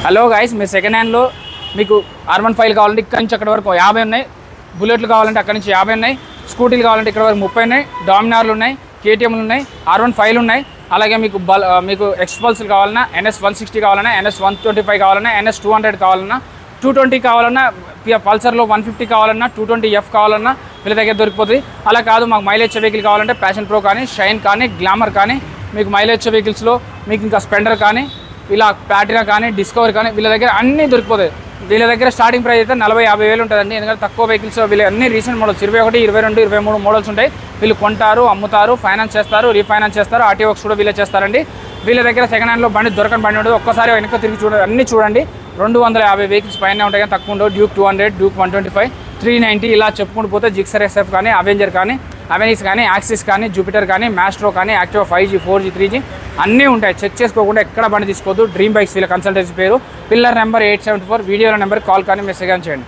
Hello guys, మీ second హ్యాండ్లో మీకు R15 కావాలంటే ఇక్కడ నుంచి అక్కడ వరకు 50 ఉన్నాయి. బుల్లెట్లు కావాలంటే అక్కడ నుంచి 50 ఉన్నాయి. స్కూటీలు కావాలంటే ఇక్కడ వరకు 30 ఉన్నాయి. డామినార్లు ఉన్నాయి, KTMలు ఉన్నాయి, R15లు ఉన్నాయి. అలాగే మీకు ఎక్స్పల్స్లు కావాలన్నా, NS160 కావాలన్నా, NS125 కావాలన్నా, NS200 కావాలన్నా, 220 కావాలన్నా, పల్సర్లో 150 కావాలన్నా, 220F కావాలన్నా వీళ్ళ దగ్గర దొరికిపోతుంది. అలా కాదు మాకు మైలేజ్ వెహికల్ కావాలంటే ప్యాషన్ ప్రో కానీ, షైన్ కానీ, గ్లామర్ కానీ, మీకు మైలేజ్ వెహికల్స్లో మీకు ఇంకా స్ప్లెండర్ కానీ, ఇలా ప్లాటినా కానీ, డిస్కవర్ కానీ వీళ్ళ దగ్గర అన్నీ దొరికిపోతాయి. వీళ్ళ దగ్గర స్టార్టింగ్ ప్రైస్ అయితే 40-50 వేలు ఉంటుందండి. ఎందుకంటే తక్కువ వెహికల్స్ వీళ్ళు అన్ని రీసెంట్ మోడల్స్ 21, 22, 23 మోడల్స్ ఉంటాయి. వీళ్ళు కొంటారు, అమ్ముతారు, ఫైనాన్స్ చేస్తారు, రీఫైనాన్స్ చేస్తారు, RTO వర్క్స్ కూడా వీళ్ళే చేస్తారండి. వీళ్ళ దగ్గర సెకండ్ హ్యాండ్లో దొరకని బండి ఉంటుంది. ఒక్కసారి వెనక తిరిగి అన్నీ చూడండి. 250 వెహికల్స్ పైన ఉంటాయి కానీ తక్కువ ఉండవు. డ్యూక్ 200, డ్యూక్ 125, 390 ఇలా చెప్పుకుంటూ పోతే జిక్సర్ SF కానీ, అవెంజర్ కానీ, అవెనిస్ కానీ, యాక్సిస్ కానీ, జూపిటర్ కానీ, మ్యాస్ట్రో కానీ, యాక్టివా 5G, 4G, 3G అన్నీ ఉంటాయి. చెక్ చేసుకోకుండా ఎక్కడ బండి తీసుకోవద్దు. డ్రీమ్ బైక్స్ వీళ్ళ కన్సల్టెన్సీ పేరు. Pillar number 874. వీడియోల నెంబర్ కాల్ కానీ మెసేజ్ కానీ చేయండి.